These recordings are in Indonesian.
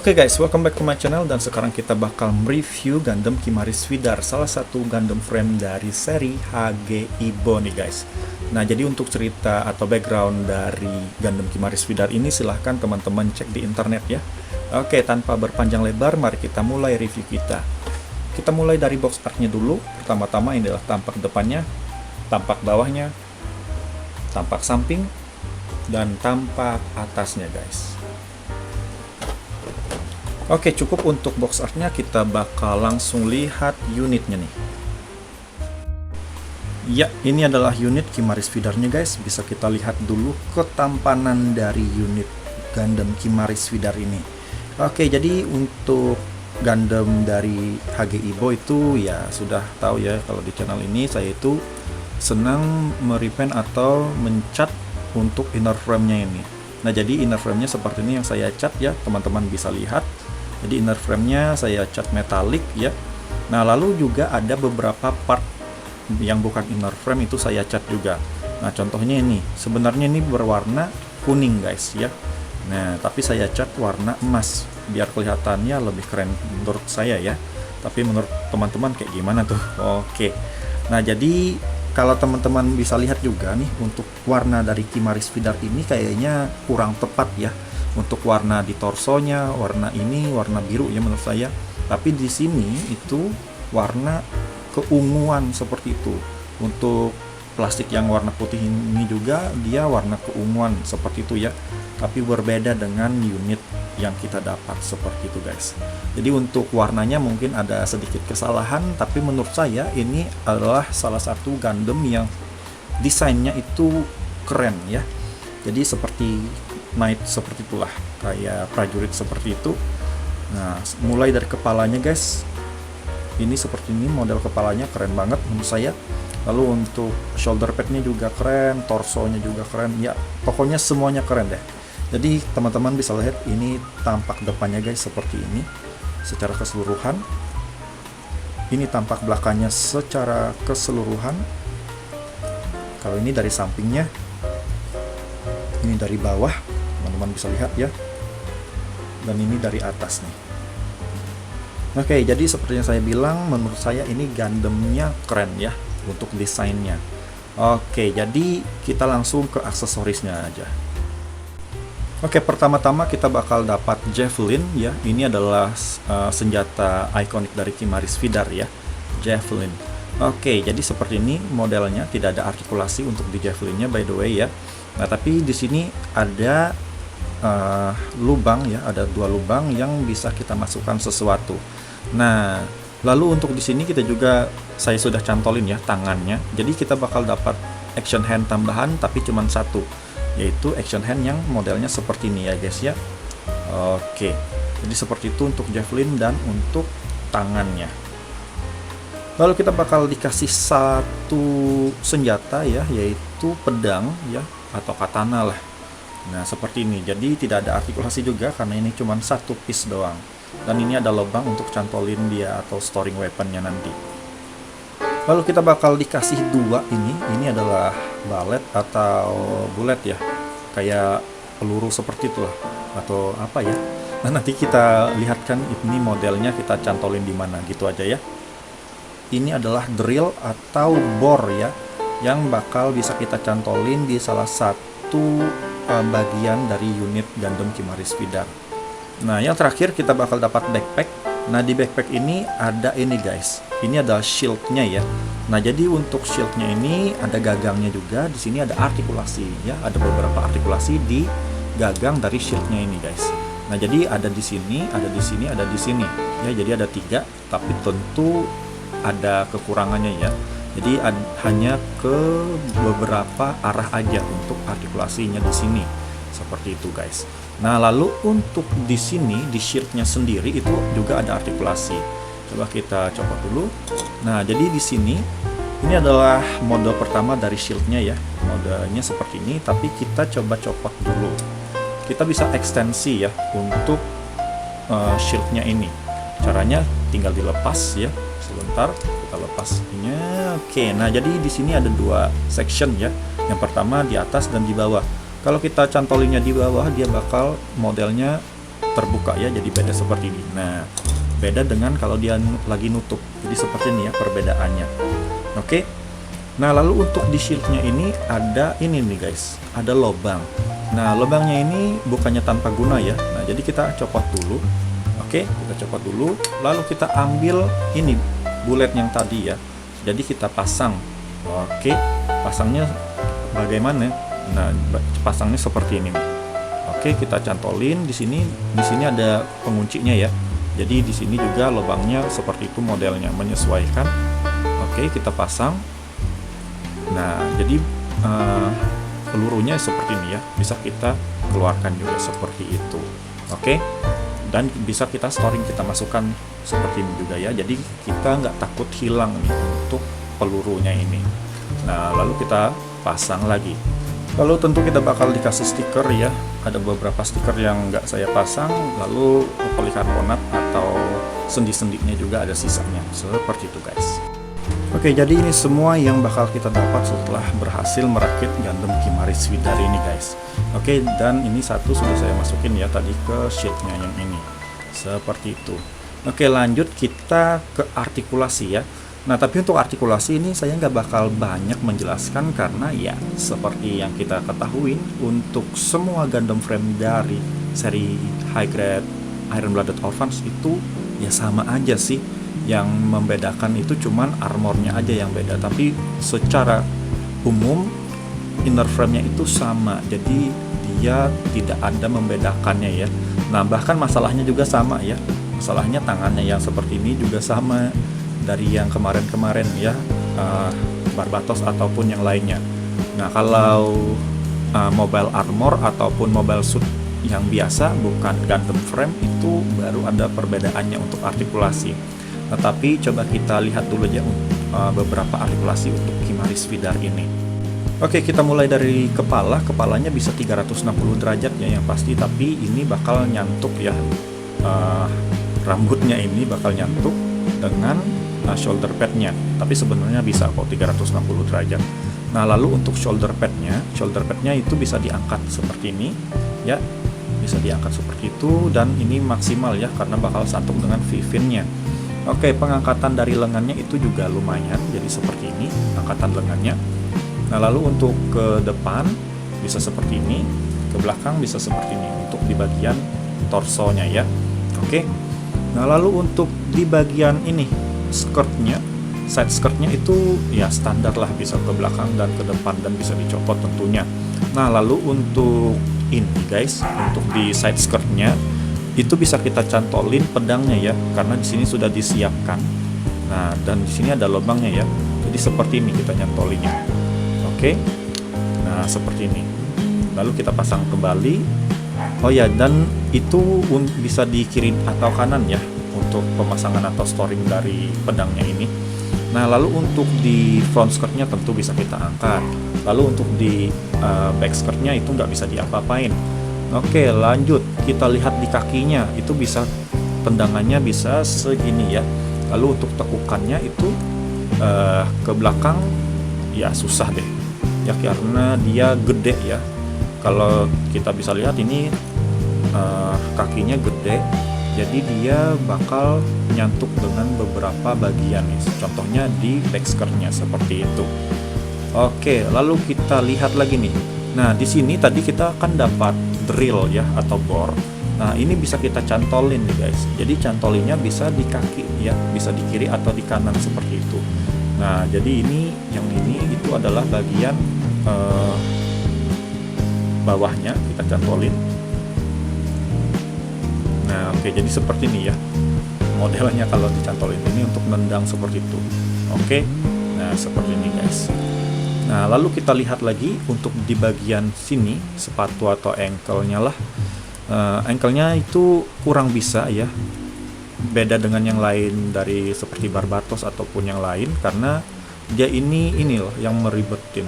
Oke guys, welcome back to my channel dan sekarang kita bakal mereview Gundam Kimaris Vidar, salah satu Gundam frame dari seri HG Ibo nih guys. Nah, jadi untuk cerita atau background dari Gundam Kimaris Vidar ini silahkan teman-teman cek di internet ya. Oke, tanpa berpanjang lebar, mari kita mulai review kita. Kita mulai dari box artnya dulu. Pertama-tama ini adalah tampak depannya, tampak bawahnya, tampak samping, dan tampak atasnya guys. Oke, cukup untuk box artnya, kita bakal langsung lihat unitnya nih. Ya, ini adalah unit Kimaris Vidarnya guys. Bisa kita lihat dulu ketampanan dari unit Gundam Kimaris Vidar ini. Oke, jadi untuk Gundam dari HG Ibo itu ya sudah tahu ya, kalau di channel ini saya itu senang merepaint atau mencat untuk inner frame-nya ini. Nah, jadi inner frame-nya seperti ini yang saya cat ya, teman-teman bisa lihat. Jadi inner frame-nya saya cat metalik ya. Nah, lalu juga ada beberapa part yang bukan inner frame itu saya cat juga. Nah, contohnya ini, sebenarnya ini berwarna kuning guys ya. Nah, tapi saya cat warna emas biar kelihatannya lebih keren menurut saya ya. Tapi menurut teman-teman kayak gimana tuh? Oke. Nah, jadi kalau teman-teman bisa lihat juga nih, untuk warna dari Kimaris Vidar ini kayaknya kurang tepat ya. Untuk warna di torsonya, warna ini warna biru ya menurut saya. Tapi di sini itu warna keunguan seperti itu. Untuk plastik yang warna putih ini juga dia warna keunguan seperti itu ya. Tapi berbeda dengan unit yang kita dapat seperti itu guys. Jadi untuk warnanya mungkin ada sedikit kesalahan, tapi menurut saya ini adalah salah satu Gundam yang desainnya itu keren ya. Jadi seperti knight seperti itulah, kayak prajurit seperti itu. Nah, mulai dari kepalanya guys, ini seperti ini model kepalanya, keren banget menurut saya. Lalu untuk shoulder padnya juga keren, torsonya juga keren ya, pokoknya semuanya keren deh. Jadi teman-teman bisa lihat ini tampak depannya guys seperti ini secara keseluruhan. Ini tampak belakangnya secara keseluruhan. Kalau ini dari sampingnya, ini dari bawah, teman-teman bisa lihat ya. Dan ini dari atas nih. Oke, jadi seperti yang saya bilang, menurut saya ini Gundamnya keren ya untuk desainnya. Oke, jadi kita langsung ke aksesorisnya aja. Oke, pertama-tama kita bakal dapat Javelin ya. Ini adalah senjata ikonik dari Kimaris Vidar ya, Javelin. Oke, jadi seperti ini modelnya, tidak ada artikulasi untuk di Javelinnya by the way ya. Nah, tapi di sini ada lubang ya, ada dua lubang yang bisa kita masukkan sesuatu. Nah, lalu untuk di sini kita juga, saya sudah cantolin ya tangannya. Jadi kita bakal dapat action hand tambahan, tapi cuma satu, yaitu action hand yang modelnya seperti ini ya guys ya. Oke, jadi seperti itu untuk Javelin dan untuk tangannya. Lalu kita bakal dikasih satu senjata ya, yaitu pedang ya, atau katana lah. Nah, seperti ini. Jadi tidak ada artikulasi juga karena ini cuma satu piece doang. Dan ini ada lubang untuk cantolin dia atau storing weaponnya nanti. Lalu kita bakal dikasih dua ini. Ini adalah balet atau bullet ya, kayak peluru seperti itu lah, atau apa ya. Nah, nanti kita lihatkan ini modelnya, kita cantolin di mana gitu aja ya. Ini adalah drill atau bor ya, yang bakal bisa kita cantolin di salah satu bagian dari unit Gundam Kimaris Vidar. Nah, yang terakhir kita bakal dapat backpack. Nah, di backpack ini ada ini guys, ini adalah shieldnya ya. Nah, jadi untuk shieldnya ini ada gagangnya juga. Di sini ada artikulasi ya, ada beberapa artikulasi di gagang dari shieldnya ini guys. Nah, jadi ada di sini, ada di sini, ada di sini ya. Jadi ada tiga, tapi tentu ada kekurangannya ya. Jadi hanya ke beberapa arah aja untuk artikulasinya di sini. Seperti itu guys. Nah, lalu untuk di sini, di shieldnya sendiri itu juga ada artikulasi. Coba kita copot dulu. Nah, jadi di sini ini adalah mode pertama dari shieldnya ya. Modenya seperti ini, tapi kita coba copot dulu. Kita bisa ekstensi ya untuk shieldnya ini. Caranya tinggal dilepas ya. Sebentar, kita lepas ininya. Oke, nah jadi di sini ada dua section ya. Yang pertama di atas dan di bawah. Kalau kita cantolinnya di bawah, dia bakal modelnya terbuka ya, jadi beda seperti ini. Nah, beda dengan kalau dia lagi nutup, jadi seperti ini ya perbedaannya. Oke. Nah, lalu untuk di shieldnya ini ada ini nih guys, ada lubang. Nah, lubangnya ini bukannya tanpa guna ya. Nah, jadi kita copot dulu. Oke, kita copot dulu, lalu kita ambil ini bulet yang tadi ya. Jadi kita pasang. Oke, pasangnya bagaimana? Nah, pasangnya seperti ini. Oke, kita cantolin di sini. Di sini ada penguncinya ya. Jadi di sini juga lubangnya seperti itu modelnya, menyesuaikan. Oke, kita pasang. Nah, jadi pelurunya seperti ini ya. Bisa kita keluarkan juga seperti itu. Oke. Dan bisa kita storing, kita masukkan seperti ini juga ya. Jadi kita nggak takut hilang nih untuk pelurunya ini. Nah, lalu kita pasang lagi. Lalu tentu kita bakal dikasih stiker ya. Ada beberapa stiker yang nggak saya pasang. Lalu polikarbonat atau sendi-sendinya juga ada sisanya. Seperti itu guys. Oke, jadi ini semua yang bakal kita dapat setelah berhasil merakit Gundam Kimari Svidar ini guys. Oke, dan ini satu sudah saya masukin ya tadi ke sheetnya yang ini. Seperti itu. Oke, lanjut kita ke artikulasi ya. Nah, tapi untuk artikulasi ini saya nggak bakal banyak menjelaskan karena ya seperti yang kita ketahui untuk semua Gundam frame dari seri High Grade Iron Blooded Orphans itu ya sama aja sih. Yang membedakan itu cuman armornya aja yang beda, tapi secara umum inner frame-nya itu sama. Jadi dia tidak ada membedakannya ya. Nah, bahkan masalahnya juga sama ya. Masalahnya tangannya yang seperti ini juga sama dari yang kemarin-kemarin ya, Barbatos ataupun yang lainnya. Nah, kalau mobile armor ataupun mobile suit yang biasa bukan Gundam frame itu baru ada perbedaannya untuk artikulasi. Tetapi coba kita lihat dulu ya beberapa artikulasi untuk Kimari Svidar ini. Oke, kita mulai dari kepala. Kepalanya bisa 360 derajat ya yang pasti, tapi ini bakal nyantuk ya. Rambutnya ini bakal nyantuk dengan shoulder padnya, tapi sebenarnya bisa kok 360 derajat. Nah, lalu untuk shoulder padnya itu bisa diangkat seperti ini ya, bisa diangkat seperti itu, dan ini maksimal ya karena bakal santuk dengan V-finnya. Oke, pengangkatan dari lengannya itu juga lumayan, jadi seperti ini angkatan lengannya. Nah, lalu untuk ke depan bisa seperti ini, ke belakang bisa seperti ini untuk di bagian torsonya ya. Oke. Nah, lalu untuk di bagian ini skirtnya, side skirtnya itu ya standar lah, bisa ke belakang dan ke depan dan bisa dicopot tentunya. Nah, lalu untuk ini guys, untuk di side skirtnya itu bisa kita cantolin pedangnya ya, karena di sini sudah disiapkan. Nah, dan di sini ada lubangnya ya, jadi seperti ini kita nyantolinnya. Oke, nah seperti ini. Lalu kita pasang kembali. Oh ya, dan itu bisa di kiri atau kanan ya untuk pemasangan atau storing dari pedangnya ini. Nah, lalu untuk di front skirtnya tentu bisa kita angkat. Lalu untuk di back skirtnya itu nggak bisa diapa-apain. Oke, lanjut kita lihat di kakinya, itu bisa tendangannya bisa segini ya. Lalu untuk tekukannya itu ke belakang ya susah deh ya karena dia gede ya. Kalau kita bisa lihat ini kakinya gede, jadi dia bakal nyantuk dengan beberapa bagian nih. Contohnya di back skirtnya seperti itu. Oke, lalu kita lihat lagi nih. Nah, di sini tadi kita kan dapat drill ya atau bor. Nah, ini bisa kita cantolin nih guys. Jadi cantolinnya bisa di kaki ya, bisa di kiri atau di kanan seperti itu. Nah, jadi ini yang ini itu adalah bagian bawahnya kita cantolin. Nah, oke, jadi seperti ini ya modelnya kalau dicantolin ini untuk nendang seperti itu. Oke, nah seperti ini guys. Nah, lalu kita lihat lagi untuk di bagian sini sepatu atau ankle-nya lah. Ankle-nya itu kurang bisa ya, beda dengan yang lain dari seperti Barbatos ataupun yang lain, karena dia ini loh yang meribetin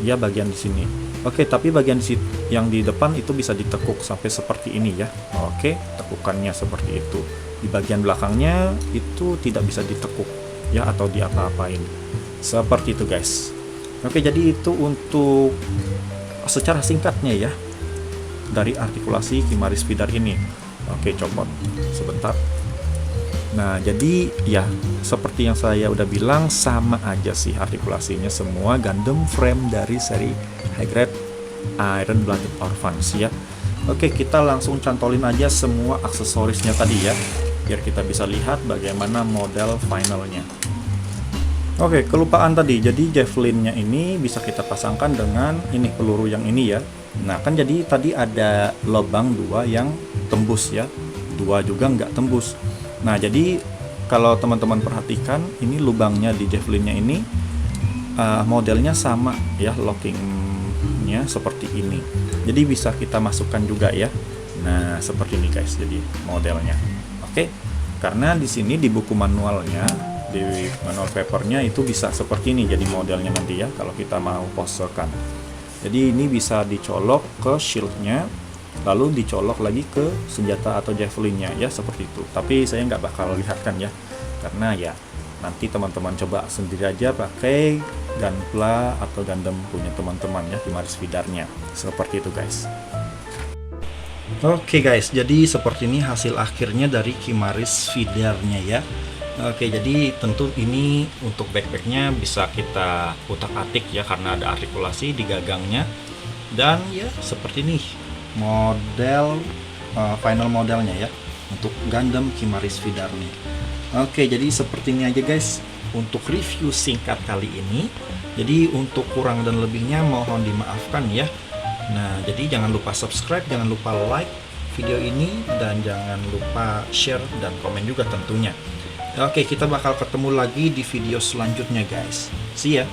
ya bagian di sini. Oke, tapi bagian yang di depan itu bisa ditekuk sampai seperti ini ya. Oke, tekukannya seperti itu. Di bagian belakangnya itu tidak bisa ditekuk ya atau diapa-apain. Seperti itu guys. Oke, jadi itu untuk secara singkatnya ya dari artikulasi Kimari Svidar ini. Oke, copot sebentar. Nah, jadi ya seperti yang saya udah bilang, sama aja sih artikulasinya semua Gundam frame dari seri High Grade Iron Blooded Orphans ya. Oke, kita langsung cantolin aja semua aksesorisnya tadi ya, biar kita bisa lihat bagaimana model finalnya. Oke, kelupaan tadi. Jadi javelinnya ini bisa kita pasangkan dengan ini peluru yang ini ya. Nah, kan jadi tadi ada lubang 2 yang tembus ya, 2 juga nggak tembus. Nah, jadi kalau teman-teman perhatikan, ini lubangnya di javelinnya ini modelnya sama ya, lockingnya seperti ini. Jadi bisa kita masukkan juga ya. Nah, seperti ini guys, jadi modelnya. Oke, karena di sini di buku manualnya, di manual papernya itu bisa seperti ini jadi modelnya nanti ya, kalau kita mau posekan. Jadi ini bisa dicolok ke shieldnya, lalu dicolok lagi ke senjata atau javelinnya ya, seperti itu. Tapi saya nggak bakal lihatkan ya, karena ya nanti teman-teman coba sendiri aja pakai Gunpla atau Gundam punya teman-teman ya, Kimaris feedernya seperti itu guys. Oke guys, jadi seperti ini hasil akhirnya dari Kimaris feedernya ya. Oke, jadi tentu ini untuk backpacknya bisa kita utak-atik ya, karena ada artikulasi di gagangnya. Dan ya seperti ini model final modelnya ya untuk Gundam Kimaris feeder nih. Oke, jadi seperti ini aja guys untuk review singkat kali ini. Jadi untuk kurang dan lebihnya mohon dimaafkan ya. Nah, jadi jangan lupa subscribe, jangan lupa like video ini, dan jangan lupa share dan komen juga tentunya. Oke, kita bakal ketemu lagi di video selanjutnya guys. See ya.